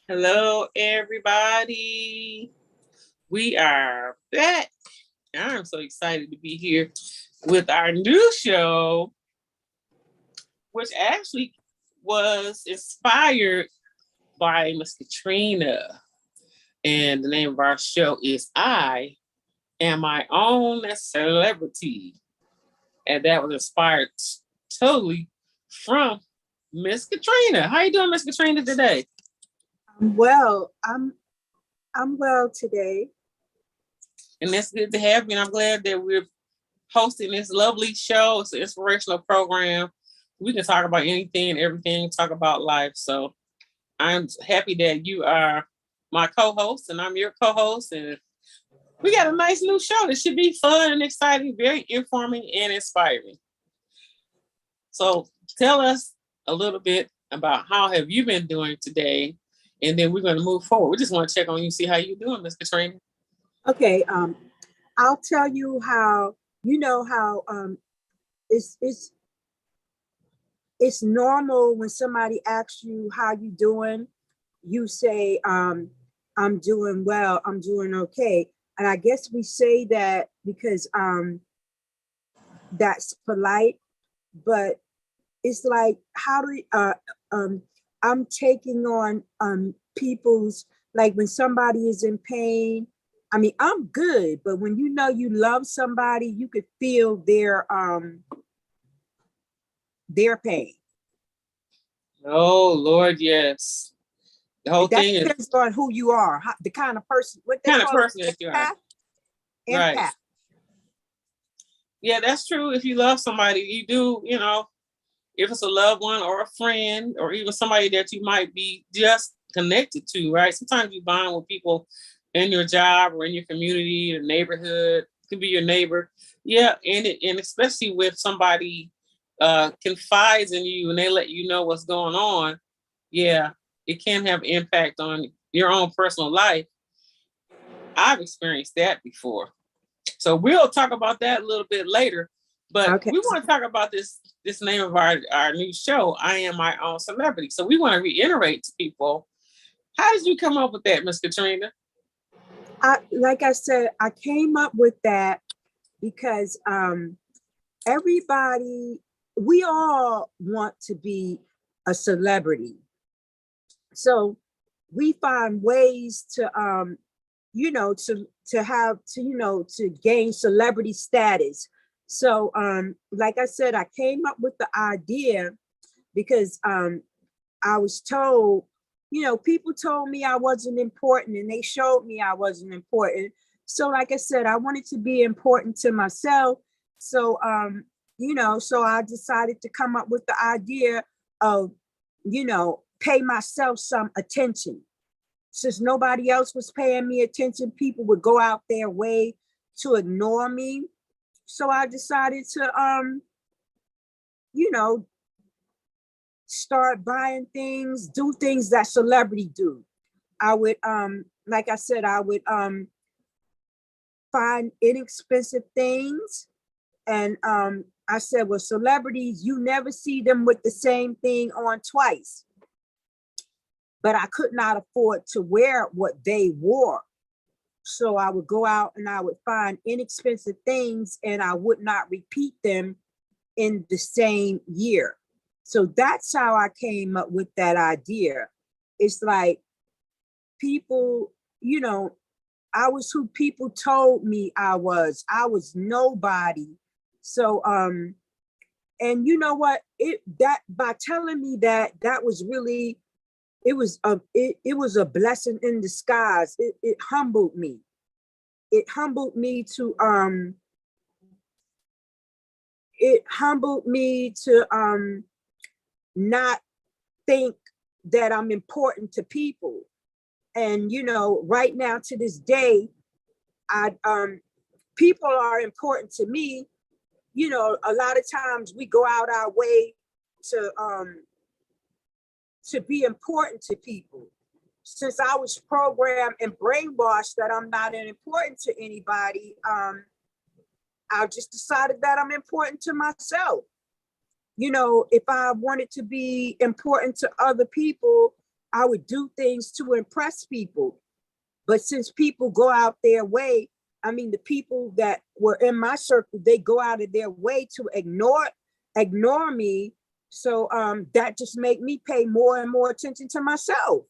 Hello, everybody. We are back. I'm so excited to be here with our new show, which actually was inspired by Miss Katrina. And the name of our show is I Am My Own Celebrity. And that was inspired totally from Miss Katrina. How you doing, Miss Katrina, today? Well, I'm well today. And that's good to have you. And I'm glad that we're hosting this lovely show. It's an inspirational program. We can talk about anything and everything, talk about life. So I'm happy that you are my co-host and I'm your co-host. And we got a nice new show that should be fun and exciting, very informing and inspiring. So tell us a little bit about how have you been doing today? And then we're going to move forward. We just want to check on you, see how you're doing, Miss Katrina. Okay, I'll tell you how how it's normal when somebody asks you how you doing, you say I'm doing well, I'm doing okay. And I guess we say that because that's polite, but it's like how do I'm taking on people's, like when somebody is in pain. I mean, I'm good, but when you know you love somebody, you could feel their pain. Oh, Lord, yes. The whole That thing is depends on who you are, the kind of person, what they kind of call person that it, you are. Right. empath. Yeah, that's true. If you love somebody, you do, if it's a loved one or a friend or even somebody that you might be just connected to, right? Sometimes you bond with people in your job or in your community, the neighborhood, it could be your neighbor. Yeah, and especially with somebody confides in you and they let you know what's going on, yeah, it can have impact on your own personal life. I've experienced that before. So we'll talk about that a little bit later. But Okay. we want to talk about this name of our new show, I Am My Own Celebrity. So we want to reiterate to people, how did you come up with that, Miss Katrina? Like I said, I came up with that because everybody, we all want to be a celebrity. So we find ways to to have to to gain celebrity status. So like I said, I came up with the idea because I was told, people told me I wasn't important and they showed me I wasn't important. So like I said, I wanted to be important to myself. So so I decided to come up with the idea of, pay myself some attention. Since nobody else was paying me attention, people would go out their way to ignore me. So I decided to you know, start buying things, do things that celebrity do. I would like I said, I would find inexpensive things. And I said, well, celebrities, you never see them with the same thing on twice. But I could not afford to wear what they wore. So I would go out and I would find inexpensive things and I would not repeat them in the same year. So that's how I came up with that idea. It's like people, I was who people told me I was. I was nobody. So and you know what? It that by telling me that, that was really, it was a blessing in disguise. It humbled me. It humbled me to not think that I'm important to people. And right now to this day, I people are important to me. A lot of times we go out our way to be important to people. Since I was programmed and brainwashed that I'm not important to anybody, I just decided that I'm important to myself. If I wanted to be important to other people, I would do things to impress people. But since people go out their way, I mean, the people that were in my circle, they go out of their way to ignore me. So that just made me pay more and more attention to myself.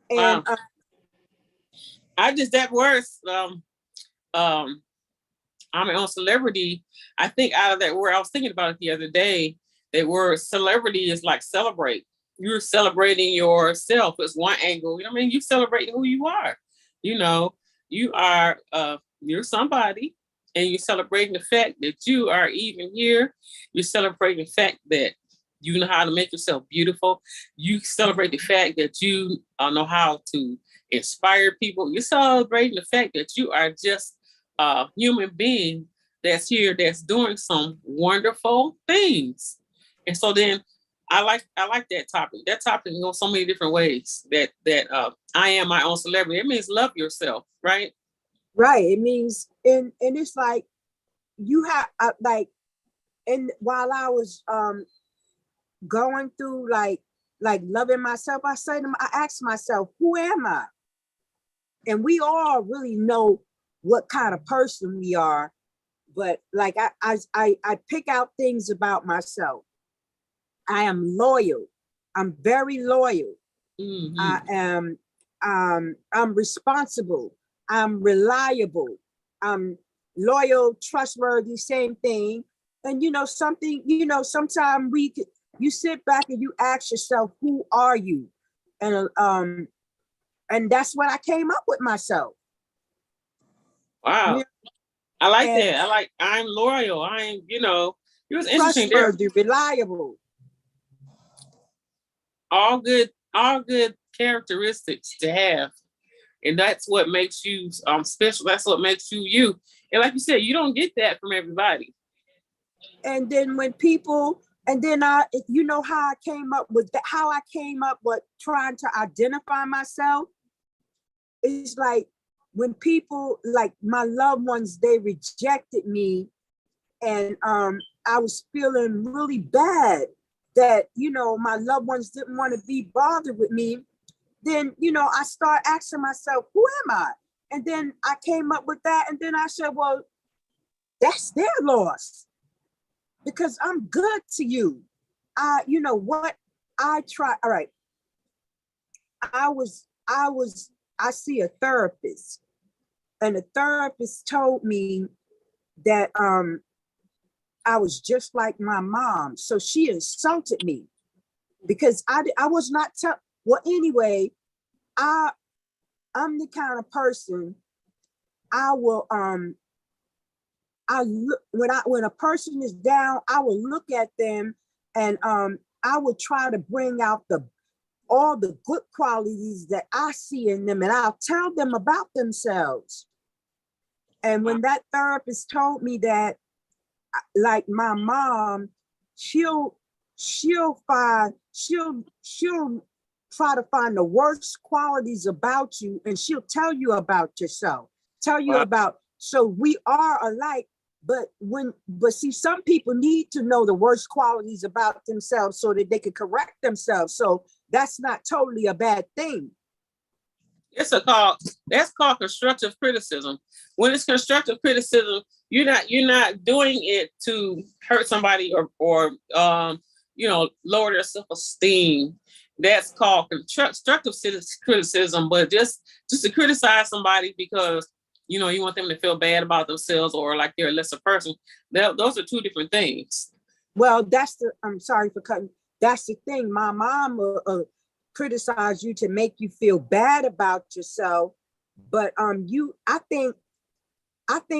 And Wow. I just that words. I'm my own celebrity. I think out of that word, I was thinking about it the other day. That word celebrity is like celebrate. You're celebrating yourself. It's one angle. I mean, you celebrate who you are. You know, you are you're somebody, and you're celebrating the fact that you are even here. You're celebrating the fact that you know how to make yourself beautiful. You celebrate the fact that you know how to inspire people. You're celebrating the fact that you are just a human being that's here, that's doing some wonderful things. And so then I like that topic. That topic can go so many different ways. That I am my own celebrity. It means love yourself, right? right, it means, and it's like you have like, and while I was going through like loving myself, I asked myself, who am I? And we all really know what kind of person we are, but like I pick out things about myself. I am loyal. I'm very loyal. Mm-hmm. I am I'm responsible. I'm reliable. I'm loyal, trustworthy, same thing. And something, sometimes you sit back and you ask yourself, who are you? And that's what I came up with myself. Wow. Yeah. I like And that. I'm loyal. It was interesting. trustworthy, reliable. All good characteristics to have. And that's what makes you special. That's what makes you you. And like you said, you don't get that from everybody. And then when people, and then how I came up with that, how I came up with trying to identify myself. It's like when people, like my loved ones, they rejected me, and I was feeling really bad that my loved ones didn't want to be bothered with me. Then I start asking myself, who am I? And then I came up with that, and then I said, well, that's their loss, because I'm good to you. You know what? I try. All right. I see a therapist, and the therapist told me that I was just like my mom. So she insulted me because I was not well, anyway, I'm the kind of person, I will I look when a person is down, I will look at them, and I will try to bring out all the good qualities that I see in them, and I'll tell them about themselves. And when that therapist told me that, like my mom, she'll try to find the worst qualities about you, and she'll tell you about yourself, tell you about, so we are alike. But see, some people need to know the worst qualities about themselves so that they can correct themselves. So that's not totally a bad thing. That's called constructive criticism. When it's constructive criticism, you're not doing it to hurt somebody or lower their self-esteem. That's called constructive criticism. But just to criticize somebody because you want them to feel bad about themselves or like they're a lesser person, those are two different things. Well, I'm sorry for cutting. That's the thing. My mom criticize you to make you feel bad about yourself. But I think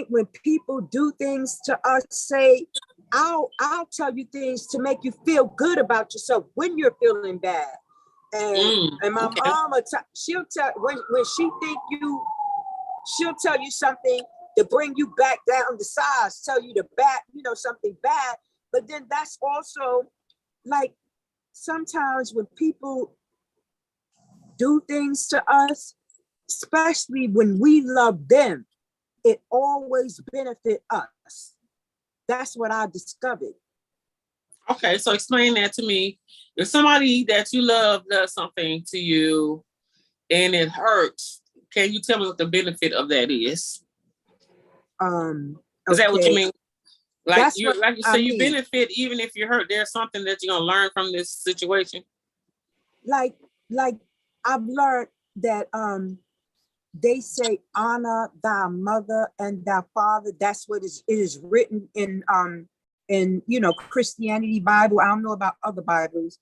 when people do things to us, say, I'll tell you things to make you feel good about yourself when you're feeling bad. And my mom, she'll tell when she think she'll tell you something to bring you back down to size, tell you something bad. But then that's also like sometimes when people do things to us, especially when we love them, it always benefit us. That's what I discovered. Okay, so explain that to me. If somebody that you love does something to you and it hurts, can you tell me what the benefit of that is? Is that what you Okay, mean? Like that's you what like you I say, you mean. benefit even if you're hurt. There's something that you're gonna learn from this situation. Like, like I've learned that they say honor thy mother and thy father. That's what it is written in Christianity Bible. I don't know about other Bibles.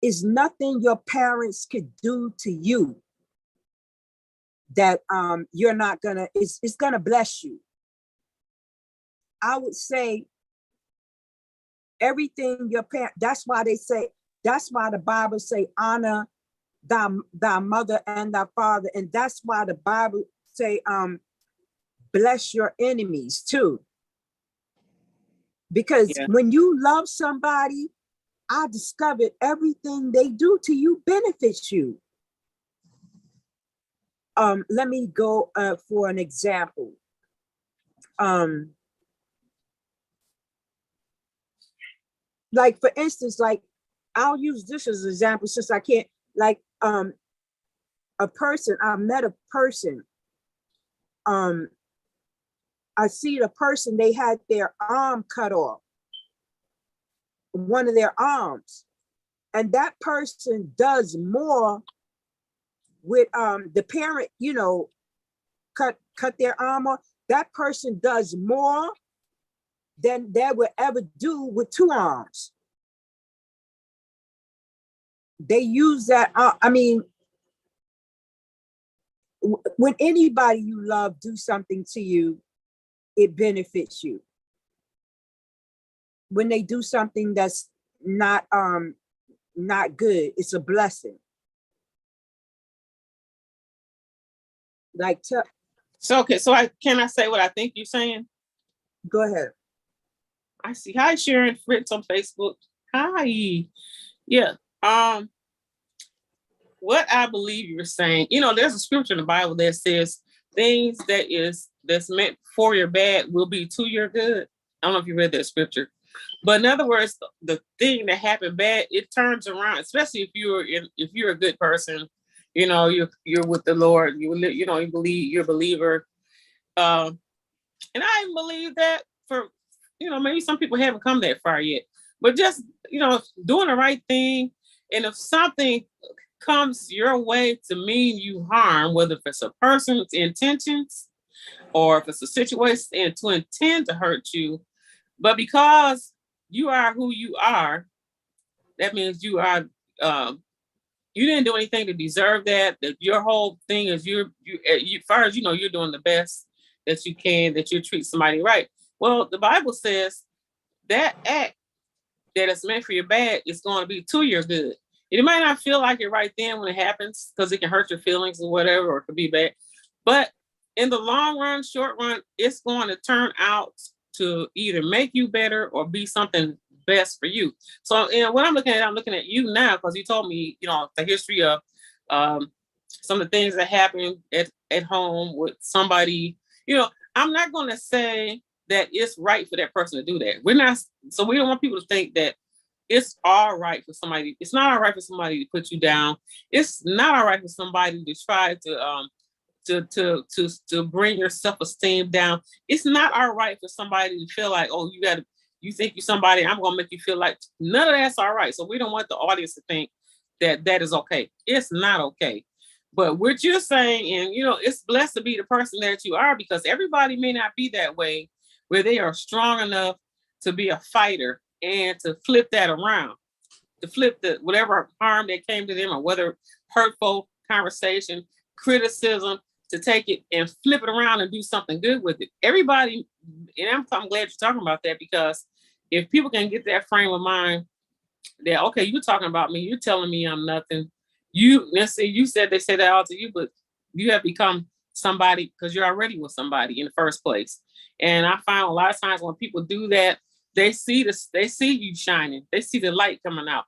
Is nothing your parents could do to you that you're not gonna, it's gonna bless you. I would say everything your parent, that's why they say, that's why the Bible say honor thy mother and thy father. And that's why the Bible say bless your enemies too. Because Yeah. when you love somebody, I discovered everything they do to you benefits you. Let me go for an example. Like for instance, like I'll use this as an example since I can't, like a person, I met a person, um, I see the person, they had their arm cut off, one of their arms. And that person does more with the parent, cut their arm off. That person does more than they would ever do with two arms. They use that, I mean, when anybody you love do something to you, it benefits you. When they do something that's not good, it's a blessing. Like, So okay, so I say what I think you're saying? go ahead. I see. Hi, Sharon Fritz on Facebook. Hi. Yeah. Um, what I believe you're saying, there's a scripture in the Bible that says things that's meant for your bad will be to your good. I don't know if you read that scripture. But in other words, the thing that happened bad, it turns around, especially if you're a good person, you're with the Lord, you believe, you're a believer. And I even believe that for, maybe some people haven't come that far yet, but just, doing the right thing. And if something comes your way to mean you harm, whether if it's a person's intentions or if it's a situation and to intend to hurt you, but because you are who you are, that means you didn't do anything to deserve that. That your whole thing is you as far as you're doing the best that you can, that you treat somebody right. Well, the Bible says that act that is meant for your bad is going to be to your good. You might not feel like it right then when it happens because it can hurt your feelings or whatever, or it could be bad. But in the long run, short run, it's going to turn out to either make you better or be something best for you. So, what I'm looking at you now because you told me, the history of some of the things that happen at home with somebody. I'm not going to say that it's right for that person to do that. We don't want people to think that it's all right for somebody. It's not all right for somebody to put you down. It's not all right for somebody to try to bring your self-esteem down. It's not all right for somebody to feel like, oh, you think you're somebody, I'm gonna make you feel like none of that's all right. So we don't want the audience to think that is okay. It's not okay. But what you're saying, and it's blessed to be the person that you are, because everybody may not be that way, where they are strong enough to be a fighter and to flip that around, to flip the whatever harm that came to them, or whether hurtful conversation, criticism, to take it and flip it around and do something good with it. Everybody, and I'm glad you're talking about that, because if people can get that frame of mind that, okay, you're talking about me, you're telling me I'm nothing. Let's say you said they say that all to you, but you have become somebody because you're already with somebody in the first place. And I find a lot of times when people do that, they see you shining, they see the light coming out.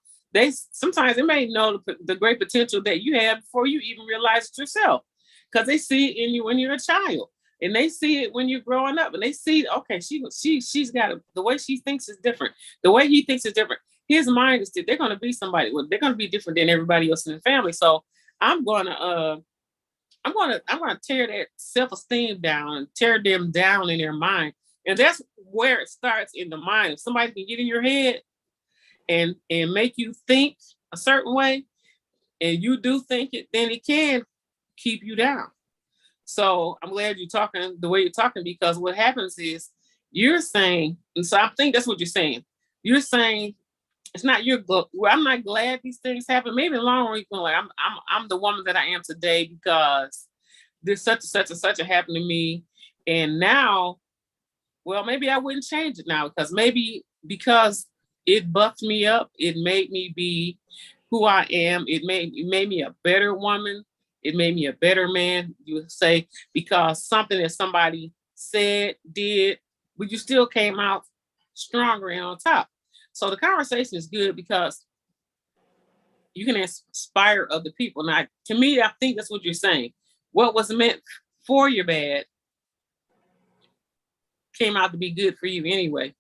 Sometimes they may know the great potential that you have before you even realize it yourself, because they see it in you when you're a child. And they see it when you're growing up, and they see, okay, she's got the way she thinks is different. The way he thinks is different. His mind is, they're going to be somebody. Well, they're going to be different than everybody else in the family. So I'm going to tear that self-esteem down and tear them down in their mind. And that's where it starts, in the mind. If somebody can get in your head and make you think a certain way, and you do think it, then it can keep you down. So I'm glad you're talking the way you're talking, because what happens is you're saying, and so I think that's what you're saying. You're saying it's not your well, I'm not glad these things happen. Maybe in the long run, you're going like, I'm the woman that I am today because there's such and such and such happened to me. And now, well, maybe I wouldn't change it now, because it buffed me up. It made me be who I am. It made me a better woman. It made me a better man, you would say, because something that somebody said, did, but you still came out stronger and on top. So the conversation is good because you can inspire other people. Now, to me, I think that's what you're saying. What was meant for your bad came out to be good for you anyway.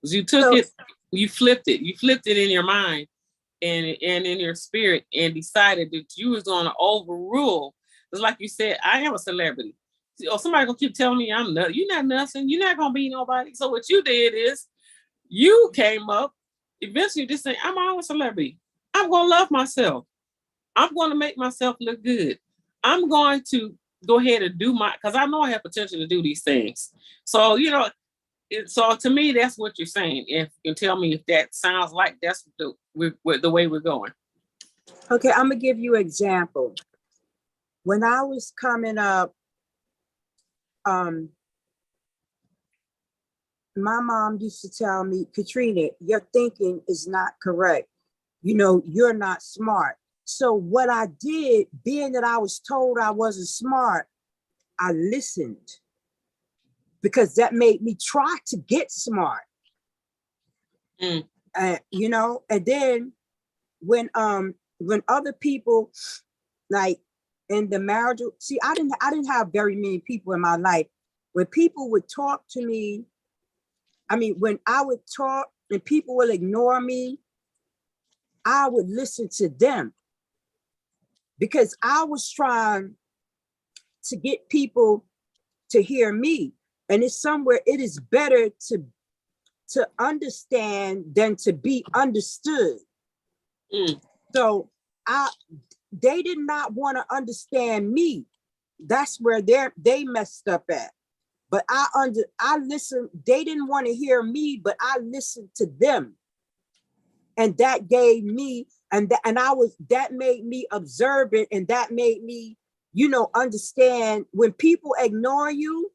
Because you took it, you flipped it in your mind and in your spirit, and decided that you was going to overrule. It's like you said, I am a celebrity. Or somebody gonna keep telling me I'm nuts. You're not nothing. You're not gonna be nobody. So what you did is you came up, eventually just saying, I'm a celebrity. I'm gonna love myself. I'm gonna make myself look good. I'm going to go ahead and do because I know I have potential to do these things. So, so to me, that's what you're saying. If you can tell me if that sounds like that's the way we're going. Okay, I'm gonna give you an example. When I was coming up, my mom used to tell me, Katrina, your thinking is not correct. You're not smart. So what I did, being that I was told I wasn't smart, I listened, because that made me try to get smart. And then when other people, like in the marriage, see, I didn't have very many people in my life. When people would talk to me, when I would talk and people would ignore me, I would listen to them, because I was trying to get people to hear me. And it is better to understand than to be understood. So they did not want to understand me. That's where they messed up at. But I listened. They didn't want to hear me, but I listened to them. And that gave me, that made me observant, and that made me, understand when people ignore you,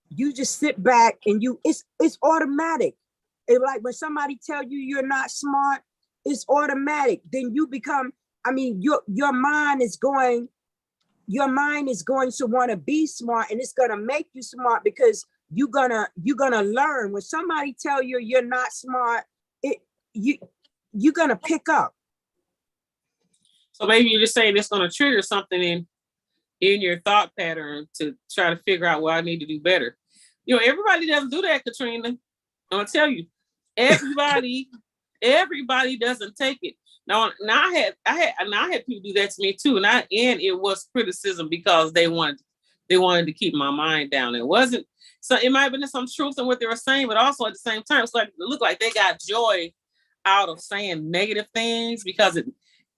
you just sit back and it's automatic. It's like when somebody tell you you're not smart, it's automatic. Then you become, your mind is going to want to be smart, and it's going to make you smart, because you're gonna learn. When somebody tell you you're not smart, you're gonna pick up. So maybe you're just saying it's gonna trigger something in your thought pattern to try to figure out what I need to do better. Everybody doesn't do that, Katrina. I'm gonna tell you, everybody doesn't take it. Now I had people do that to me too, and it was criticism, because they wanted to keep my mind down. It wasn't, so it might have been some truth in what they were saying, but also at the same time, it's like it looked like they got joy out of saying negative things, because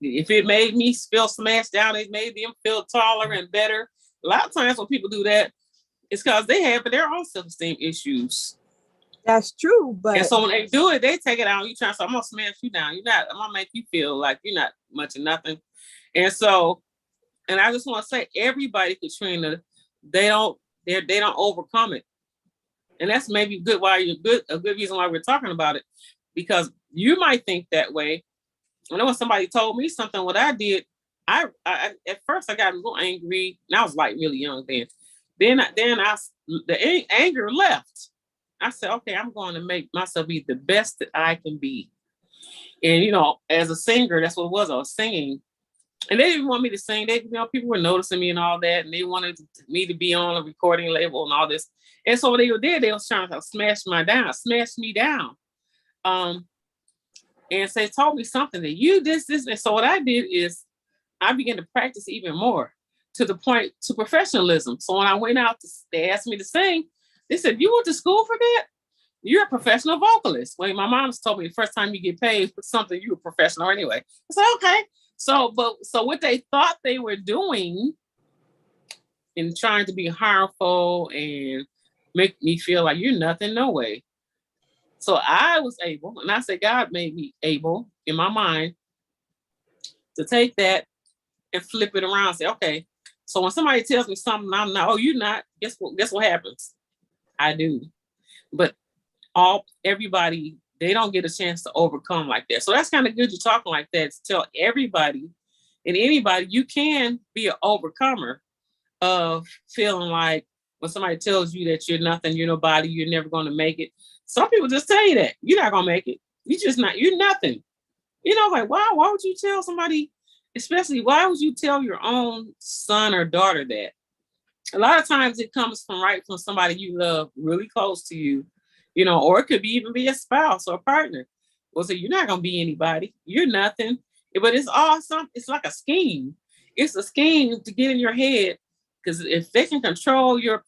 if it made me feel smashed down, it made them feel taller and better. A lot of times when people do that, it's because they have their own self-esteem issues. That's true, but and so when they do it, they take it out on you, trying to say, I'm gonna smash you down. I'm gonna make you feel like you're not much of nothing. And so, and I just want to say, everybody, Katrina, they don't overcome it. And that's maybe a good reason why we're talking about it, because you might think that way. I know when somebody told me something, what I did, I at first I got a little angry, and I was like really young then. Then the anger left. I said, okay, I'm going to make myself be the best that I can be. And as a singer, that's what it was. I was singing, And they didn't want me to sing. They, people were noticing me and all that, and they wanted me to be on a recording label and all this. And so when they were there, they was trying to smash me down. And so they told me something that you this. And so what I did is I began to practice even more to the point to professionalism. So when I went out, they asked me to sing. They said, "You went to school for that? You're a professional vocalist." Well, my mom's told me the first time you get paid for something, you're a professional anyway. I said, okay. So what they thought they were doing in trying to be harmful and make me feel like you're nothing, no way. So I was able, and I said God made me able in my mind to take that and flip it around and say, okay, so when somebody tells me something, I'm not, oh, you're not, guess what happens? I do. But everybody, they don't get a chance to overcome like that. So that's kind of good you're talking like that, to tell everybody and anybody you can be an overcomer of feeling like when somebody tells you that you're nothing, you're nobody, you're never going to make it. Some people just tell you that you're not going to make it. You're nothing. Like, why would you tell somebody, especially why would you tell your own son or daughter that? A lot of times it comes from somebody you love really close to you, or it could even be a spouse or a partner. Well, so you're not going to be anybody. You're nothing. But it's awesome. It's like a scheme. It's a scheme to get in your head, because if they can control your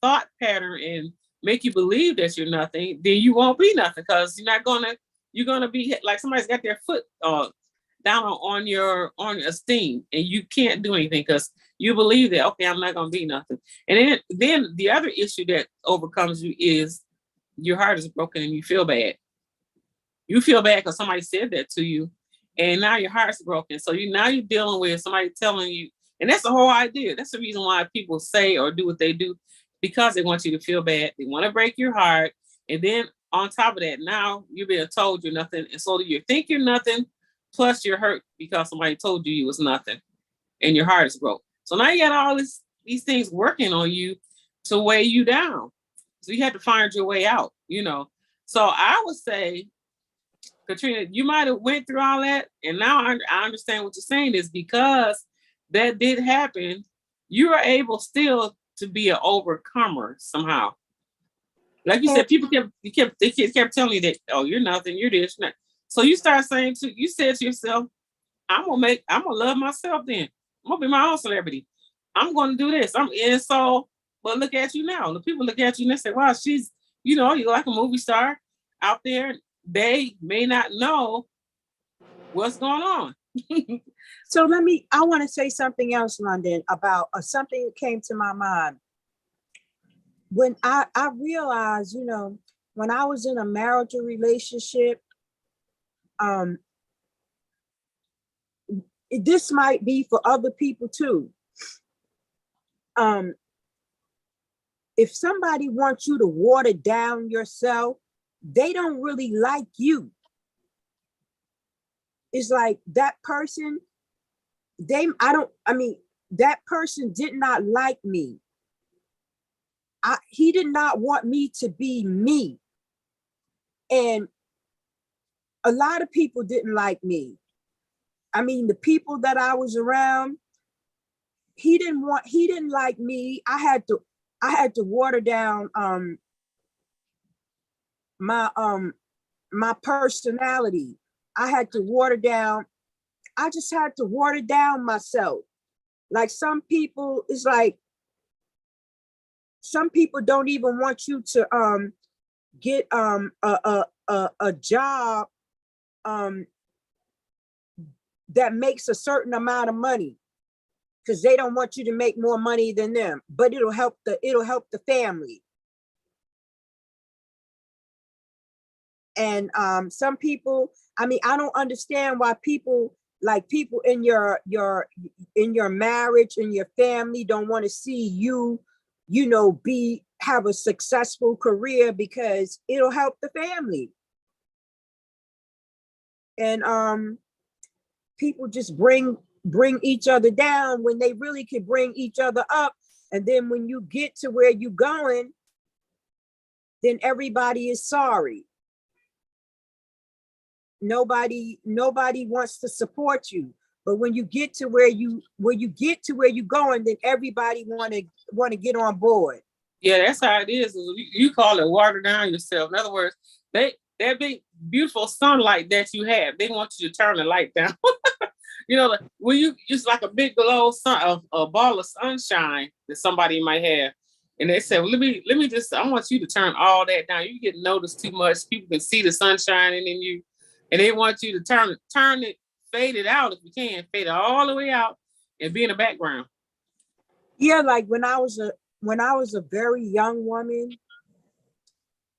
thought pattern and make you believe that you're nothing, then you won't be nothing, because you're going to be like somebody's got their foot down on your esteem, and you can't do anything because you believe that, okay, I'm not going to be nothing. And then the other issue that overcomes you is your heart is broken and you feel bad. You feel bad because somebody said that to you, and now your heart's broken. So now you're dealing with somebody telling you, and that's the whole idea. That's the reason why people say or do what they do, because they want you to feel bad. They want to break your heart. And then on top of that, now you're being told you're nothing. And so you think you're nothing, plus you're hurt because somebody told you was nothing and your heart is broke. So now you got all these things working on you to weigh you down. So you have to find your way out, So I would say, Katrina, you might have went through all that, and now I understand what you're saying is because that did happen, you are able still to be an overcomer somehow. Like you said, people kept telling you that, oh, you're nothing, you're this. You're not. So you said to yourself, I'm gonna love myself then. I'm gonna be my own celebrity. I'm gonna do this. But look at you now. The people look at you and they say, wow, she's, you're like a movie star out there. They may not know what's going on. So I want to say something else, Londen, about something that came to my mind. When I realized, when I was in a marital relationship, this might be for other people too. If somebody wants you to water down yourself, they don't really like you. It's like that person, that person did not like me. He did not want me to be me. And a lot of people didn't like me. The people that I was around, he didn't like me. I had to water down my personality. I just had to water down myself. Like some people, it's like some people don't even want you to get a job that makes a certain amount of money, because they don't want you to make more money than them, but it'll help the family. And some people, I don't understand why people in your marriage and your family don't want to see you, have a successful career, because it'll help the family. And people just bring each other down when they really could bring each other up. And then when you get to where you're going, then everybody is sorry. Nobody wants to support you. But when you get to where you're going, then everybody want to get on board. Yeah, that's how it is. You call it water down yourself. In other words, that big beautiful sunlight that you have, they want you to turn the light down. You know, when you just like a big glow sun, a ball of sunshine that somebody might have, and they say, well, let me just, I want you to turn all that down. You get noticed too much. People can see the sunshine in you, and they want you to turn it, fade it out if you can, fade it all the way out, and be in the background. Yeah, like when I was a very young woman,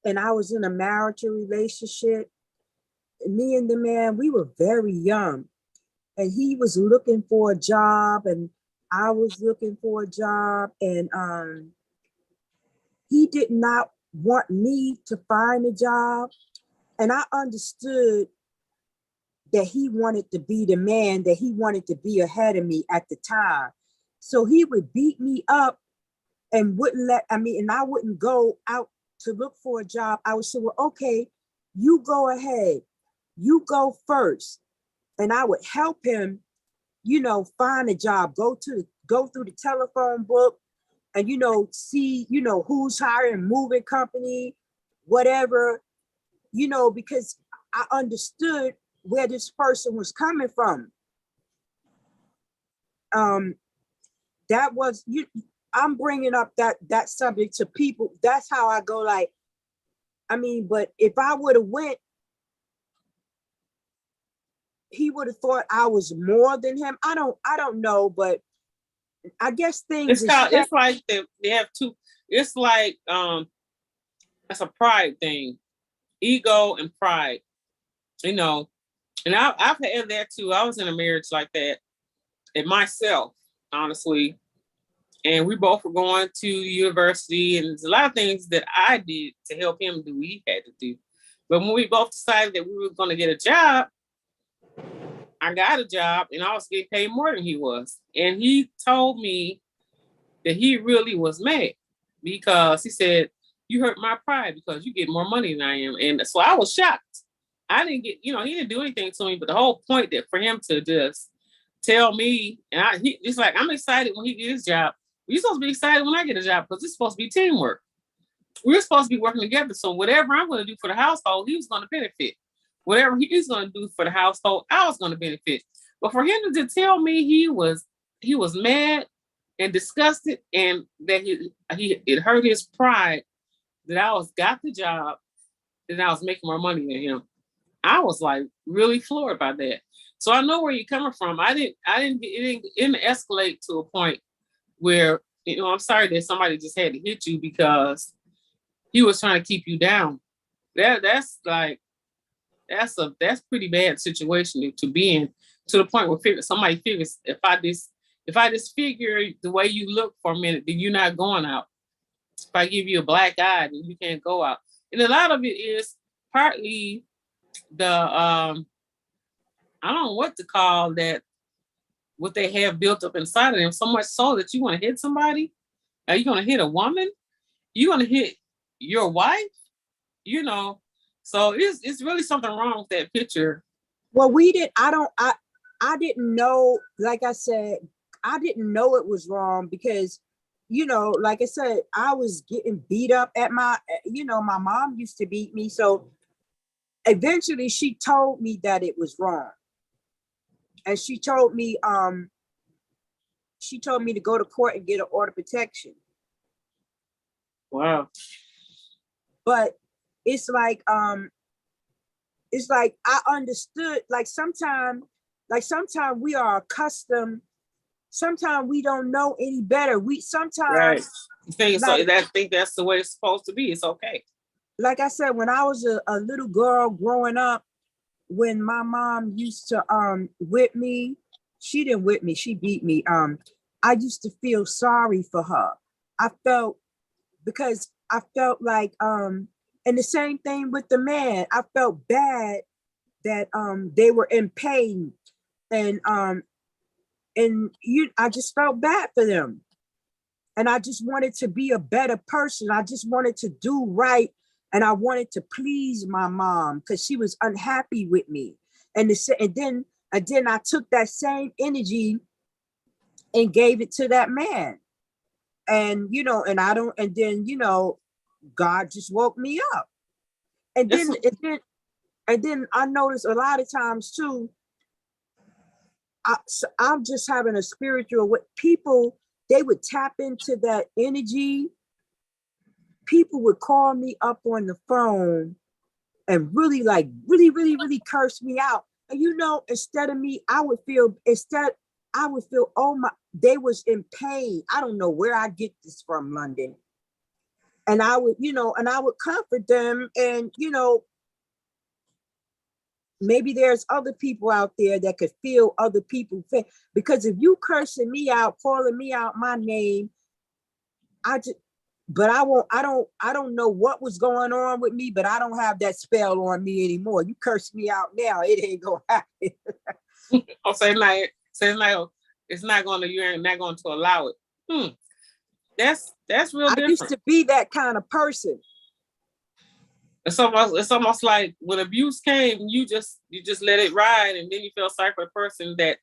and I was in a marital relationship, me and the man, we were very young. And he was looking for a job, and I was looking for a job, and he did not want me to find a job. And I understood that he wanted to be the man, that he wanted to be ahead of me at the time. So he would beat me up and and I wouldn't go out to look for a job. I would say, well, okay, you go ahead, you go first. And I would help him, find a job, go through the telephone book and, see, who's hiring, moving company, whatever, because I understood where this person was coming from. That was, I'm bringing up that subject to people. That's how I go, like, but if I would have went, he would have thought I was more than him. I don't know, but I guess things. It's like they have two. It's like it's a pride thing, ego and pride. And I've had that too. I was in a marriage like that, and myself, honestly, and we both were going to university, and there's a lot of things that I did to help him do. He had to do, but when we both decided that we were going to get a job. I got a job and I was getting paid more than he was. And he told me that he really was mad because he said, you hurt my pride because you get more money than I am. And so I was shocked. I didn't get, he didn't do anything to me, but the whole point that for him to just tell me, and it's like, I'm excited when he gets his job. You're supposed to be excited when I get a job because it's supposed to be teamwork. We're supposed to be working together. So whatever I'm going to do for the household, he was going to benefit. Whatever he's going to do for the household, I was going to benefit. But for him to tell me he was mad and disgusted, and that it hurt his pride that I got the job, that I was making more money than him. I was like really floored by that. So I know where you're coming from. It didn't escalate to a point where I'm sorry that somebody just had to hit you because he was trying to keep you down. That's pretty bad situation to be in, to the point where somebody figures if I disfigure the way you look for a minute, then you're not going out. If I give you a black eye, then you can't go out. And a lot of it is partly the I don't know what to call that, what they have built up inside of them, so much so that you want to hit somebody. Are you going to hit a woman? You're going to hit your wife? So it's really something wrong with that picture. Well, I didn't know, like I said, I didn't know it was wrong because, like I said, I was getting beat up at my mom used to beat me. So eventually she told me that it was wrong. And she told me to go to court and get an order of protection. Wow. But it's like I understood, like sometimes we are accustomed, sometimes we don't know any better. We sometimes right. I think that's the way it's supposed to be. It's okay. Like I said, when I was a little girl growing up, when my mom used to whip me, she didn't whip me, she beat me. I used to feel sorry for her. I felt like and the same thing with the man. I felt bad that they were in pain, and I just felt bad for them. And I just wanted to be a better person. I just wanted to do right. And I wanted to please my mom because she was unhappy with me. And then And then I took that same energy and gave it to that man. And, and I don't, and then, God just woke me up. And It's, then I noticed a lot of times too, I'm just having a spiritual, what people, they would tap into that energy. People would call me up on the phone and really really curse me out. And instead of me, I would feel, oh my, they was in pain. I don't know where I get this from, London. And I would, and I would comfort them. And, maybe there's other people out there that could feel other people. Because if you cursing me out, calling me out my name, but I don't know what was going on with me, but I don't have that spell on me anymore. You curse me out now, it ain't gonna happen. I'll say like, it's not gonna, you ain't not going to allow it. That's real different. I used to be that kind of person. It's almost like when abuse came, you just let it ride, and then you feel sorry for the person that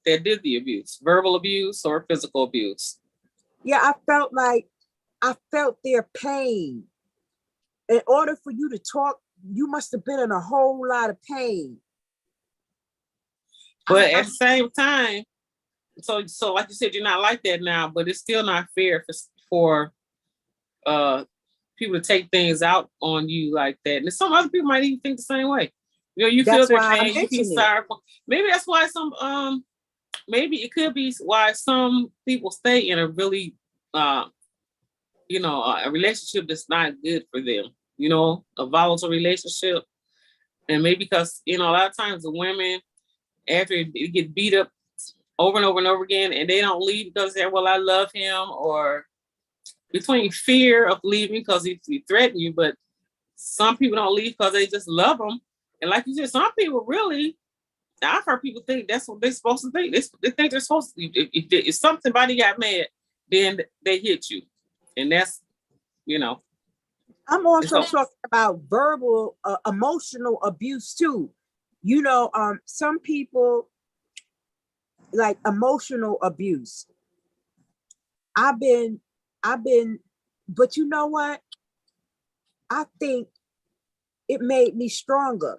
did the abuse, verbal abuse or physical abuse. Yeah, I felt their pain. In order for you to talk, you must have been in a whole lot of pain. But at the same time, so like you said, you're not like that now, but it's still not fair for people to take things out on you like that. And some other people might even think the same way. You feel their pain, you feel sorry for. Maybe that's why maybe it could be why some people stay in a really, a relationship that's not good for them. A volatile relationship, and maybe because a lot of times the women, after it get beat up over and over and over again, and they don't leave because they say, well, I love him, or between fear of leaving because he threatened you, but some people don't leave because they just love him. And like you said, some people really, I've heard people think that's what they're supposed to think. They think they're supposed to. If somebody got mad, then they hit you. And that's, I'm also talking about verbal, emotional abuse too. Some people like emotional abuse. I've been, but you know what? I think it made me stronger.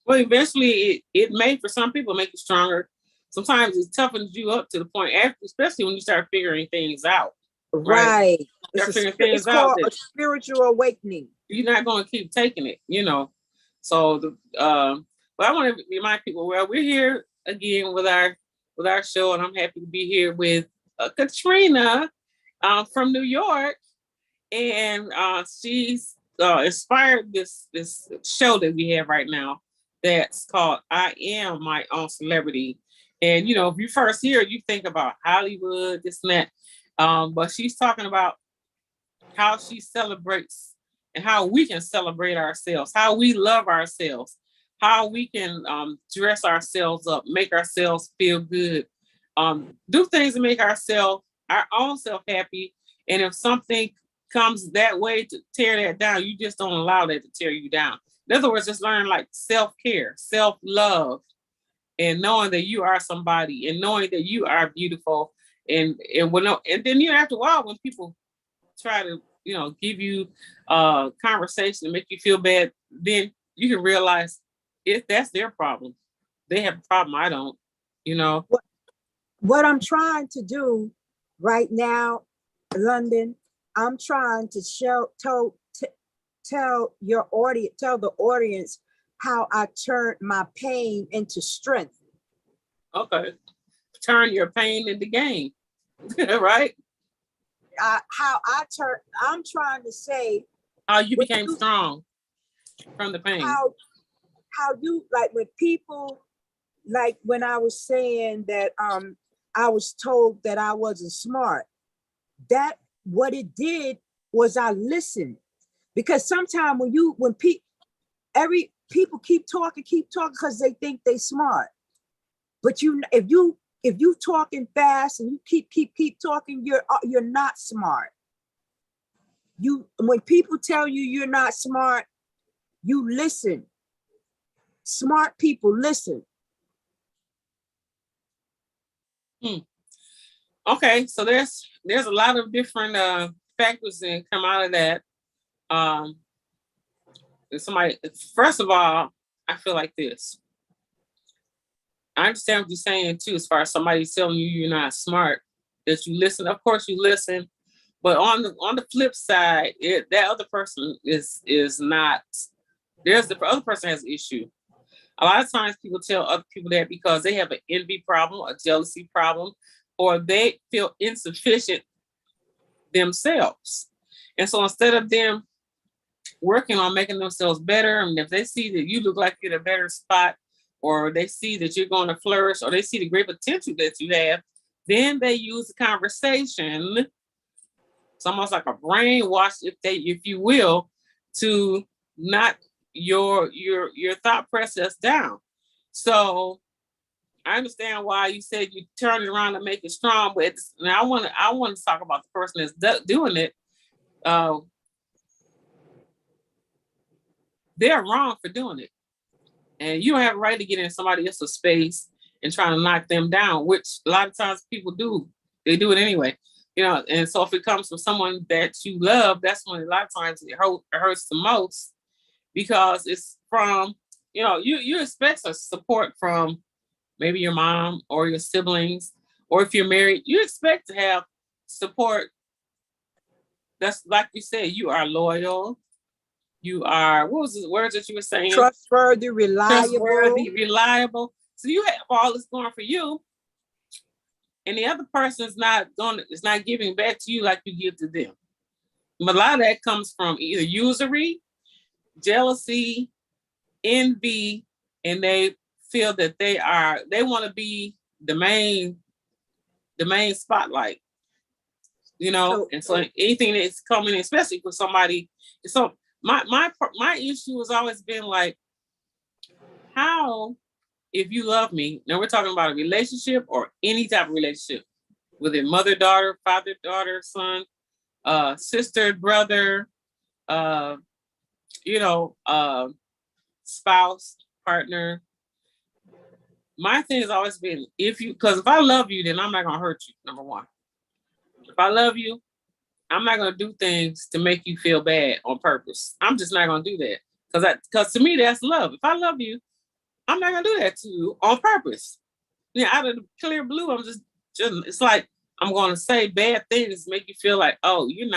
Well, eventually it may, for some people, make you stronger. Sometimes it toughens you up to the point, especially when you start figuring things out. Right. It's called a spiritual awakening. You're not going to keep taking it, So, but I want to remind people, well, we're here again with our show, and I'm happy to be here with Katrina from New York, and she's inspired this show that we have right now that's called I Am My Own Celebrity. And if you first hear it, you think about Hollywood, this and that, but she's talking about how she celebrates and how we can celebrate ourselves, how we love ourselves, how we can dress ourselves up, make ourselves feel good, do things to make our own self happy. And if something comes that way to tear that down, you just don't allow that to tear you down. In other words, just learn like self-care, self-love, and knowing that you are somebody, and knowing that you are beautiful. And then after a while, when people try to give you conversation and make you feel bad, then you can realize if that's their problem. They have a problem, I don't. What I'm trying to do right now, London, I'm trying to tell the audience how I turned my pain into strength. Okay. Turn your pain into gain. Right? I'm trying to say how you became strong from the pain. How you, like, when people, like when I was saying that I was told that I wasn't smart, that what it did was I listened. Because sometimes when people keep talking because they think they smart. But if you talking fast and you keep talking, you're not smart. When people tell you you're not smart, you listen. Smart people listen. Okay, so there's a lot of different factors that come out of that. Somebody, first of all, I feel like this. I understand what you're saying too, as far as somebody telling you you're not smart, that you listen. Of course, you listen, but on the flip side, that other person is not. There's the other person has an issue. A lot of times, people tell other people that because they have an envy problem, a jealousy problem, or they feel insufficient themselves. And so instead of them working on making themselves better, and if they see that you look like you're in a better spot, or they see that you're going to flourish, or they see the great potential that you have, then they use the conversation. It's almost like a brainwash, if you will, to knock your thought process down. So I understand why you said you turn it around and make it strong, but I want to talk about the person that's doing it. They're wrong for doing it, and you don't have a right to get in somebody else's space and trying to knock them down, which a lot of times people do. They do it anyway, And so if it comes from someone that you love, that's when a lot of times it hurts the most, because it's from you expect a support from maybe your mom or your siblings, or if you're married, you expect to have support. That's like you said, you are loyal. You are, what was the words that you were saying? Trustworthy, reliable. So you have all this going for you, and the other person is not giving back to you like you give to them. But a lot of that comes from either usury, jealousy, envy, and they feel that they want to be the main spotlight, and so anything that's coming, especially for somebody. So my issue has always been like, how, if you love me, now we're talking about a relationship or any type of relationship, whether mother, daughter, father, daughter, son, sister, brother, spouse, partner. My thing has always been, because if I love you, then I'm not going to hurt you, number one. If I love you, I'm not going to do things to make you feel bad on purpose. I'm just not going to do that. Because to me, that's love. If I love you, I'm not going to do that to you on purpose. Out of the clear blue, I'm just it's like I'm going to say bad things to make you feel like, oh, you're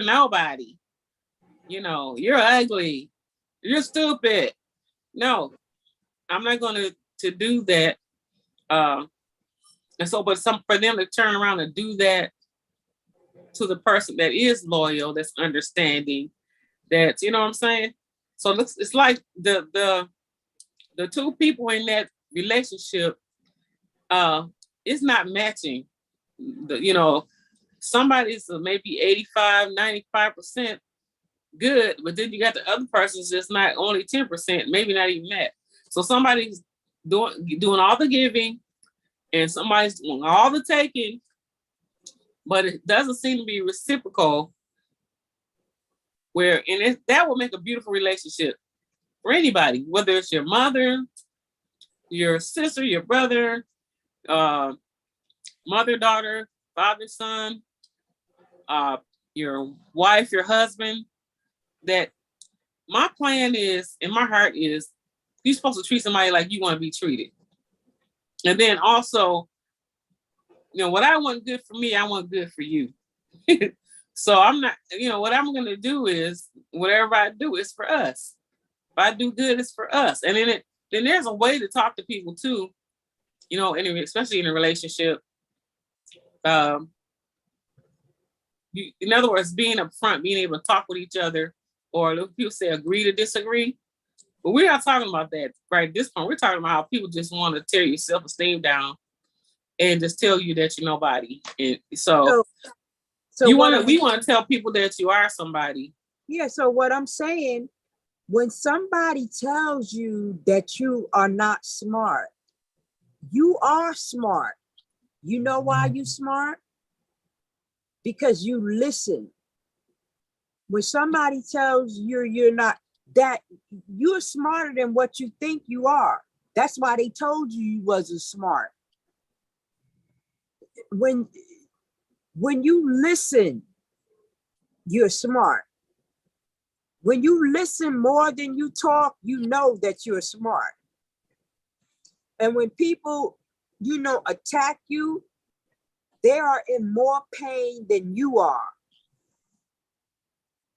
nobody. You're ugly. You're stupid. No, I'm not going to do that. And so, but for them to turn around and do that to the person that is loyal, that's understanding, that, you know what I'm saying? So it's like the two people in that relationship, it's not matching. Somebody's maybe 85, 95% good, but then you got the other person's just not, only 10%, maybe not even that. So somebody's doing all the giving, and somebody's doing all the taking, but it doesn't seem to be reciprocal. That will make a beautiful relationship for anybody, whether it's your mother, your sister, your brother, mother, daughter, father, son, your wife, your husband. That my plan is, in my heart is, you're supposed to treat somebody like you want to be treated. And then also, what I want good for me, I want good for you. So I'm not, what I'm going to do is, whatever I do is for us. If I do good, it's for us. And then there's a way to talk to people too, especially in a relationship. In other words, being upfront, being able to talk with each other, or people say agree to disagree. But we're not talking about that right at this point. We're talking about how people just want to tear your self-esteem down and just tell you that you're nobody. And so we want to tell people that you are somebody. Yeah. So what I'm saying, when somebody tells you that you are not smart, you are smart. You know why you smart? Because you listen. When somebody tells you you're not, that you're smarter than what you think you are. That's why they told you wasn't smart. When you listen, you're smart. When you listen more than you talk, you know that you're smart. And when people, attack you, they are in more pain than you are.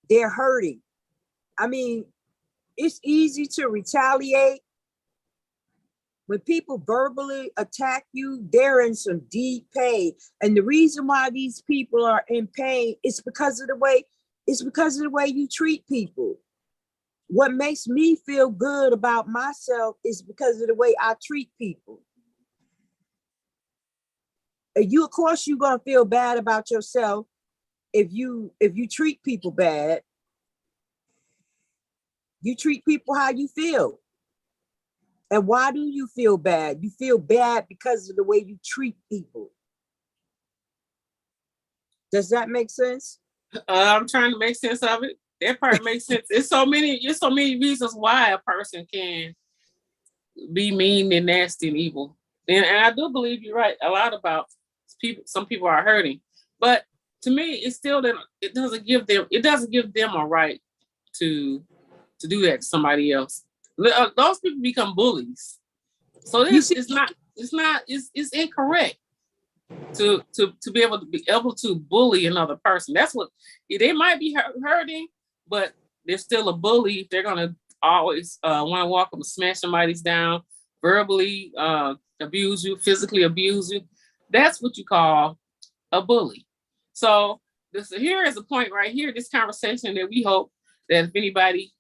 They're hurting. I mean, it's easy to retaliate. When people verbally attack you, they're in some deep pain. And the reason why these people are in pain is because of the way you treat people. What makes me feel good about myself is because of the way I treat people. Of course, you're gonna feel bad about yourself if you treat people bad. You treat people how you feel. And why do you feel bad? You feel bad because of the way you treat people. Does that make sense? I'm trying to make sense of it. That part makes sense. It's so many reasons why a person can be mean and nasty and evil. And I do believe you're right a lot about people. Some people are hurting, but to me, it's still that it doesn't give them a right to do that to somebody else. Those people become bullies. So it's incorrect to be able to bully another person. That's what they might be hurting, but they're still a bully. They're gonna always want to walk up and smash somebody's down, verbally abuse you, physically abuse you. That's what you call a bully. So here is a point right here, this conversation that we hope that if anybody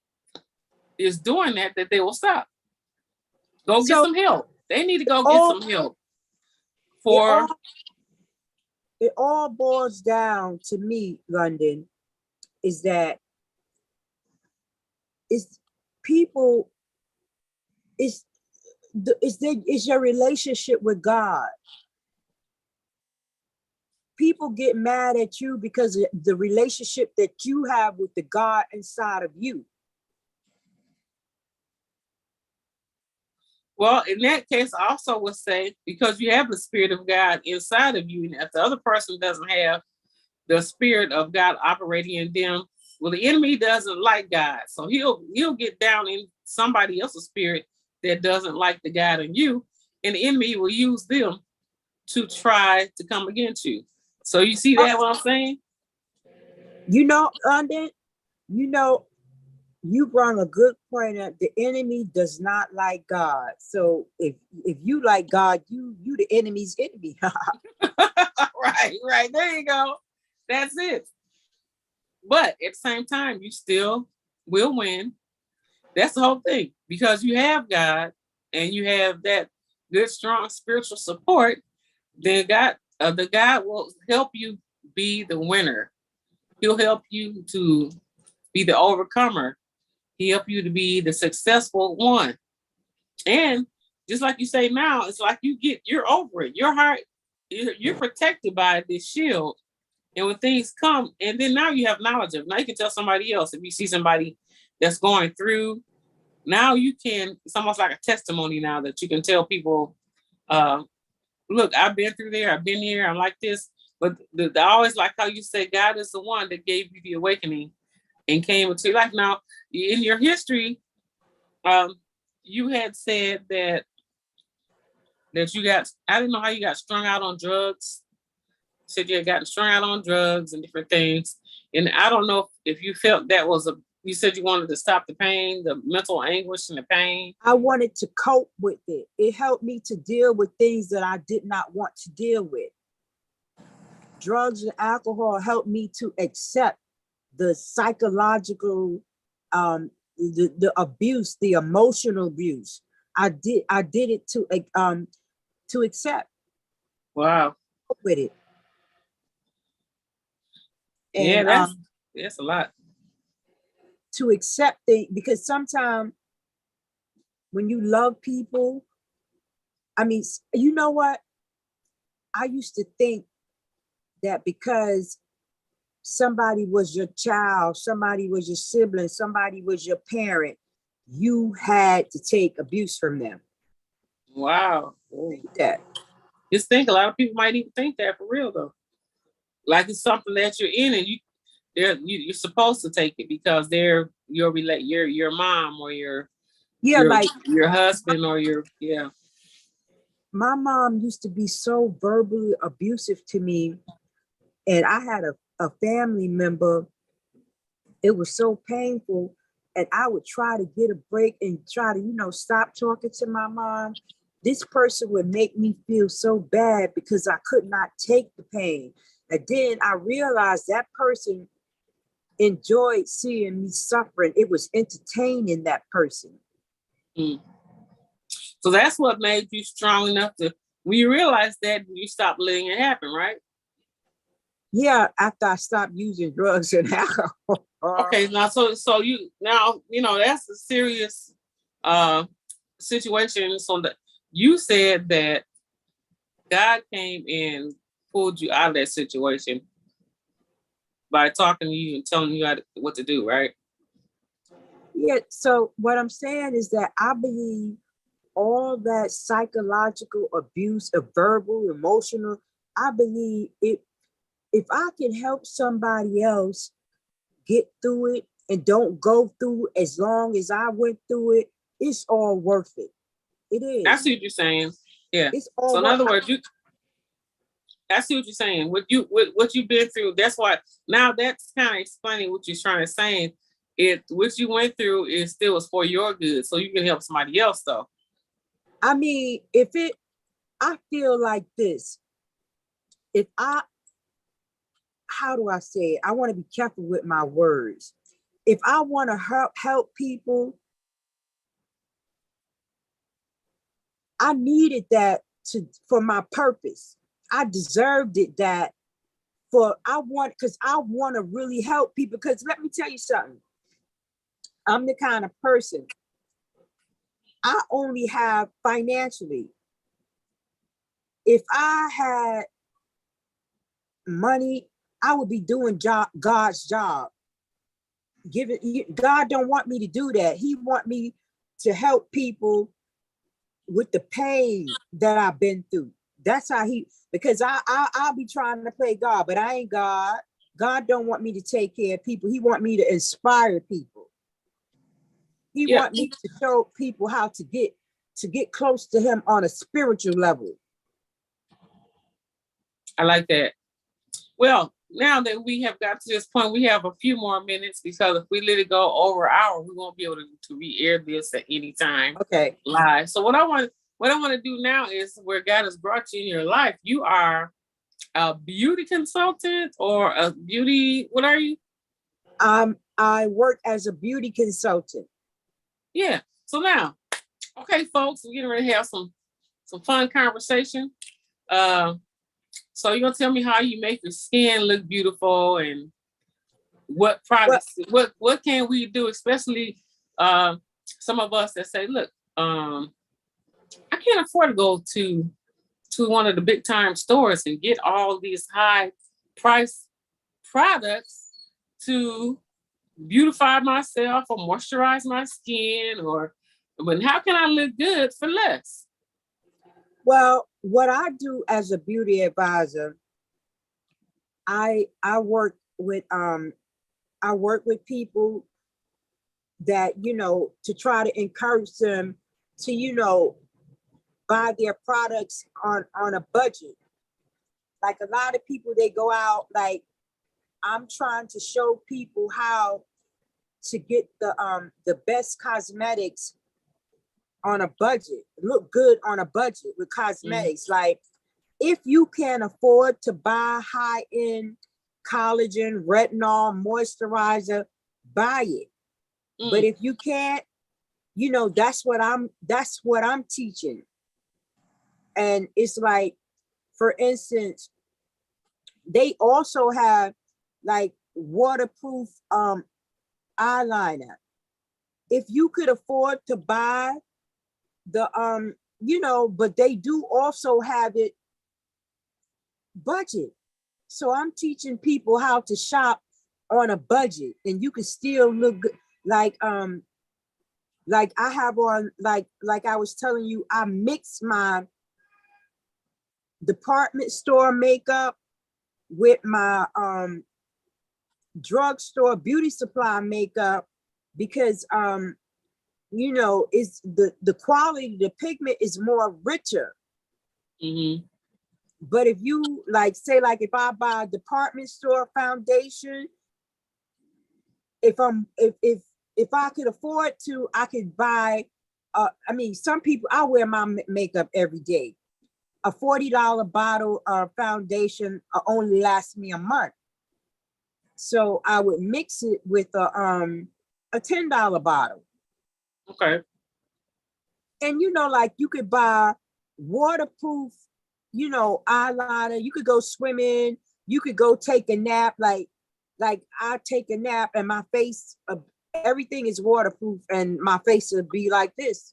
is doing that they will stop. Go get some help. They need to go get some help. It all boils down to me, Londen, is that it's your relationship with God. People get mad at you because of the relationship that you have with the God inside of you. Well, in that case, I also would say, because you have the Spirit of God inside of you, and if the other person doesn't have the Spirit of God operating in them, well, the enemy doesn't like God. So he'll get down in somebody else's spirit that doesn't like the God in you, and the enemy will use them to try to come against you. So you see that what I'm saying? Londen, you brought a good point up. The enemy does not like God. So if you like God, you the enemy's enemy. Right. There you go. That's it. But at the same time, you still will win. That's the whole thing. Because you have God and you have that good, strong spiritual support, then the God will help you be the winner. He'll help you to be the overcomer. He'll help you to be the successful one. And just like you say now, it's like you're over it. Your heart, you're protected by this shield. And when things come, and then now you have knowledge of, now you can tell somebody else. If you see somebody that's going through, now it's almost like a testimony now that you can tell people, look, I've been through there, I've been here, I'm like this. But I always like how you say God is the one that gave you the awakening and came into your life. Now, in your history, you had said that I didn't know how you got strung out on drugs. You said you had gotten strung out on drugs and different things. And I don't know if you felt that you said you wanted to stop the pain, the mental anguish and the pain. I wanted to cope with it. It helped me to deal with things that I did not want to deal with. Drugs and alcohol helped me to accept the psychological, the abuse, the emotional abuse. I did it to accept. Wow. With it. And, that's a lot. To accept things, because sometimes when you love people, I mean, you know what? I used to think that because somebody was your child, somebody was your sibling, somebody was your parent, you had to take abuse from them. Wow. Think that. Just think, a lot of people might even think that for real though. Like it's something that you're in, and you're supposed to take it because they're your mom or your Like your husband or your my mom used to be so verbally abusive to me, and I had a family member. It was so painful, and I would try to get a break and try to stop talking to my mom. This person would make me feel so bad because I could not take the pain. And then I realized that person enjoyed seeing me suffering. It was entertaining that person. Mm. So that's what made you strong enough to, when you realized that, you stopped letting it happen, right? Yeah, after I stopped using drugs and alcohol. Okay, now so you that's a serious situation. So that you said that God came and pulled you out of that situation by talking to you and telling you what to do, right? Yeah, so what I'm saying is that I believe all that psychological abuse, of verbal, emotional, I believe if I can help somebody else get through it and don't go through as long as I went through it, it's all worth it. It is. I see what you're saying. Yeah. It's all so in other words, I see what you're saying. What you've been through, that's why now that's kind of explaining what you're trying to say. What you went through is still was for your good, so you can help somebody else though. I mean, I feel like this. How do I say it? I want to be careful with my words. If I want to help people, I needed that for my purpose. I deserved it because I want to really help people. Because let me tell you something. I'm the kind of person, I only have financially. If I had money, I would be doing God's job. God don't want me to do that. He want me to help people with the pain that I've been through. That's how because I'll be trying to play God, but I ain't God. God don't want me to take care of people. He want me to inspire people. He want me to show people how to get close to him on a spiritual level. I like that. Well, now that we have got to this point, we have a few more minutes, because if we let it go over an hour, we won't be able to re-air this at any time. Okay. Live. So what I want to do now is, where God has brought you in your life, you are a beauty consultant or a beauty, what are you? I work as a beauty consultant. Yeah. So now, okay, folks, we're getting ready to have some fun conversation. So you're gonna tell me how you make your skin look beautiful, and what products, what can we do, especially some of us that say, look, I can't afford to go to one of the big time stores and get all these high price products to beautify myself or moisturize my skin, but how can I look good for less? Well, what I do as a beauty advisor, I work with people that, to try to encourage them to, buy their products on a budget. Like a lot of people, they go out, like I'm trying to show people how to get the best cosmetics on a budget, look good on a budget with cosmetics. Like if you can afford to buy high-end collagen, retinol, moisturizer, buy it. But if you can't, that's what I'm teaching. And it's like, for instance, they also have like waterproof eyeliner. If you could afford to buy the but they do also have it budget. So I'm teaching people how to shop on a budget, and you can still look good. Like I have on, like I was telling you, I mix my department store makeup with my drugstore beauty supply makeup, because you know, it's the quality, the pigment is more richer. Mm-hmm. But if you like, say, like if I buy a department store foundation, if I could afford to, I could buy. I mean, some people, I wear my makeup every day. A $40 bottle of foundation only lasts me a month. So I would mix it with a $10 bottle. Okay. And you know, like you could buy waterproof, you know, eyeliner. You could go swimming. You could go take a nap. Like I take a nap and my face, everything is waterproof, and my face would be like this.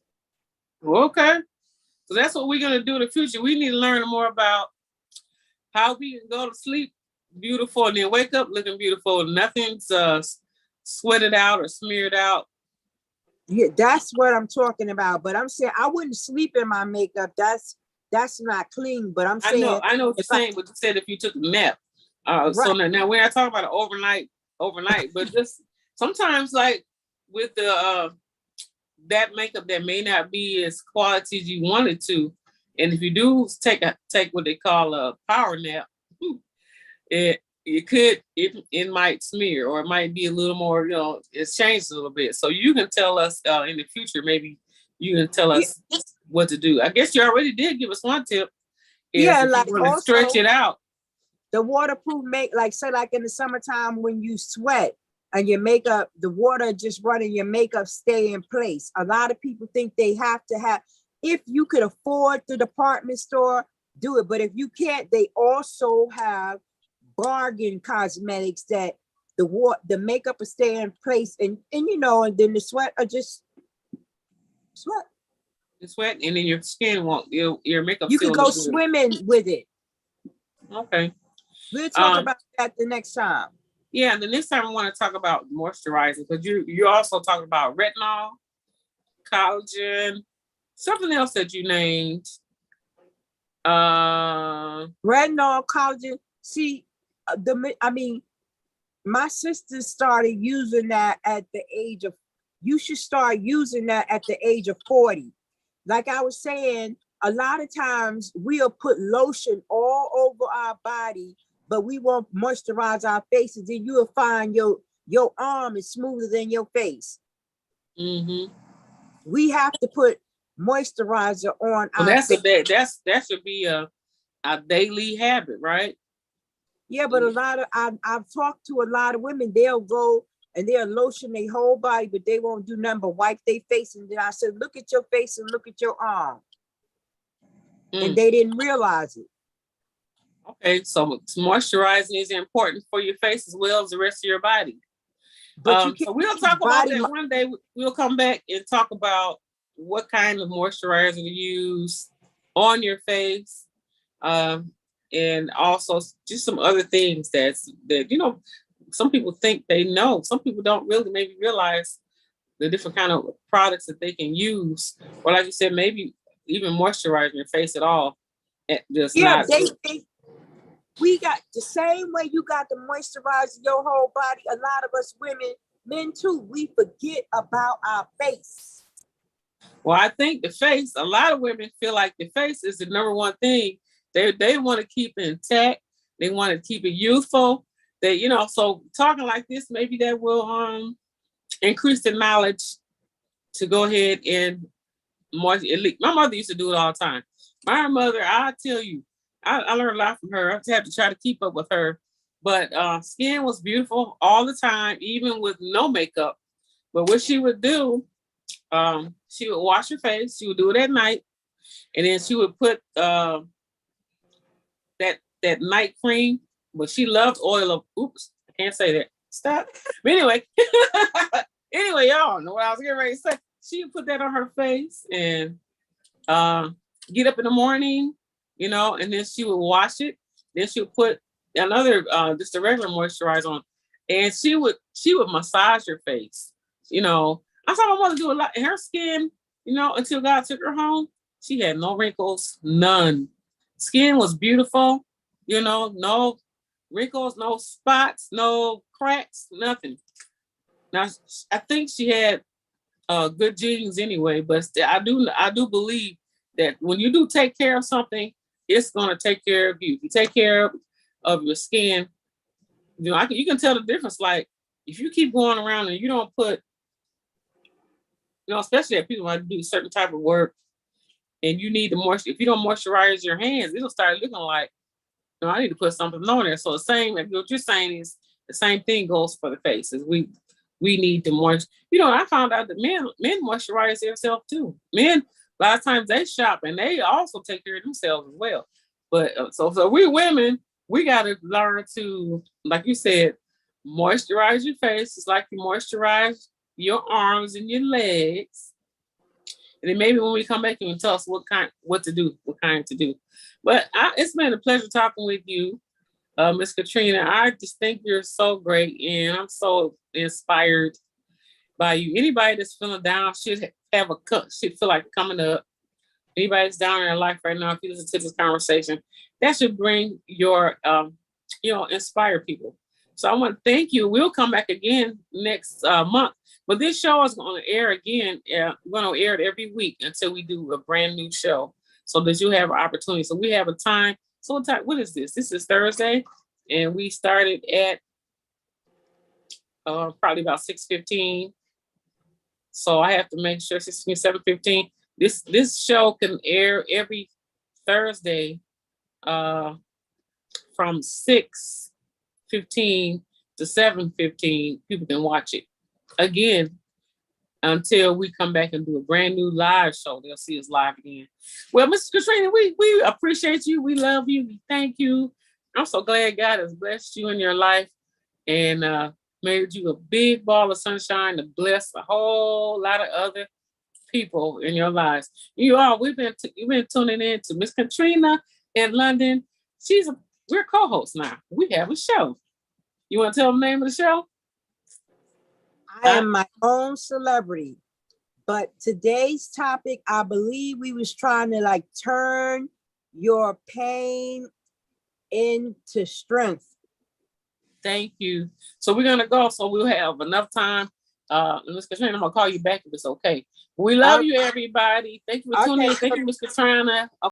Okay. So that's what we're gonna do in the future. We need to learn more about how we can go to sleep beautiful and then wake up looking beautiful. Nothing's sweated out or smeared out. Yeah, that's what I'm talking about. But I'm saying I wouldn't sleep in my makeup. That's not clean. But I'm saying, I know what you're saying, but you said if you took a nap. So right. now we're not talking about an overnight, but just sometimes like with the that makeup that may not be as quality as you want it to. And if you do take what they call a power nap, it might smear, or it might be a little more, you know, it's changed a little bit. So you can tell us in the future, maybe you can tell us what to do. I guess you already did give us one tip. Yeah, If like you want to also stretch it out. the waterproof like say like in the summertime when you sweat and your makeup, the water just running, your makeup stay in place. A lot of people think they have to have, if you could afford the department store, do it. But if you can't, they also have bargain cosmetics that the makeup will stay in place, and you know, and then the sweat are just sweat. The sweat, and then your skin won't, your makeup. You could go swimming with it. Okay. We'll talk about that the next time. Yeah, the next time I want to talk about moisturizing, because you also talk about retinol, collagen, something else that you named. Retinol, collagen. See, I mean, my sister started using that at the age of, you should start using that at the age of 40. Like I was saying, a lot of times we'll put lotion all over our body, but we won't moisturize our faces. Then you'll find your arm is smoother than your face. Mm-hmm. We have to put moisturizer on Well, our face. that should be a daily habit, right? Yeah, but a lot of I've talked to a lot of women. They'll go and they'll lotion their whole body, but they won't do nothing but wipe their face. And then I said, look at your face and look at your arm. And they didn't realize it. Okay, so moisturizing is important for your face as well as the rest of your body. But so we'll talk about that one day. We'll come back and talk about what kind of moisturizer to use on your face, and also just some other things that you know, some people think they know. Some people don't really maybe realize the different kind of products that they can use, or like you said, maybe even moisturizing your face at all. Just yeah, we got the same way you got to moisturize your whole body. A lot of us women, men too, we forget about our face. Well, I think the face, a lot of women feel like the face is the number one thing. They want to keep it intact. They want to keep it youthful. They, you know, so talking like this, maybe that will increase the knowledge to go ahead and moisturize. My mother used to do it all the time. My mother, I tell you, I learned a lot from her. I had to try to keep up with her. But skin was beautiful all the time, even with no makeup. But what she would do, she would wash her face. She would do it at night, and then she would put that night cream. But she loved oil of. Oops, I can't say that. Stop. But anyway, y'all know what I was getting ready to say. She would put that on her face and get up in the morning, you know, and then she would wash it. Then she would put another just a regular moisturizer on, and she would massage her face. You know, I saw my mother do a lot in her skin. You know, until God took her home, she had no wrinkles, none. Skin was beautiful. You know, no wrinkles, no spots, no cracks, nothing. Now I think she had good genes anyway, but I do believe that when you do take care of something, it's gonna take care of you. If you take care of your skin, you know, you can tell the difference. Like if you keep going around and you don't put, you know, especially if people want to do certain type of work and you need the moisture, if you don't moisturize your hands, it'll start looking like, you know, I need to put something on there. So the same, like what you're saying is the same thing goes for the faces. We need to moisturize. You know, I found out that men moisturize themselves too. Men, a lot of times they shop and they also take care of themselves as well. But so we women, we got to learn to, like you said, moisturize your face. It's like you moisturize your arms and your legs. And then maybe when we come back, you can tell us what kind to do. But it's been a pleasure talking with you, Miss Katrina. I just think you're so great, and I'm so inspired by you. Anybody that's feeling down should feel like coming up. Anybody that's down in their life right now, if you listen to this conversation, that should bring your, inspire people. So I want to thank you. We'll come back again next month. But this show is going to air again. We're going to air it every week until we do a brand new show, so that you have an opportunity. So we have a time. So what is this? This is Thursday, and we started at probably about 6:15. So I have to make sure 7:15. This show can air every Thursday from 6:15 to 7:15. People can watch it again until we come back and do a brand new live show. They'll see us live again. Well, Mrs. Katrina, we appreciate you. We love you. We thank you. I'm so glad God has blessed you in your life and made you a big ball of sunshine to bless a whole lot of other people in your lives. We've been tuning in to Miss Katrina in London. We're co-hosts now. We have a show. You want to tell them the name of the show? I am my own celebrity. But today's topic, I believe we was trying to like turn your pain into strength. Thank you. So we're gonna go. So we'll have enough time. Ms. Katrina, I'm gonna call you back if it's okay. We love you, everybody. Thank you for tuning in. Thank you, Ms. Katrina.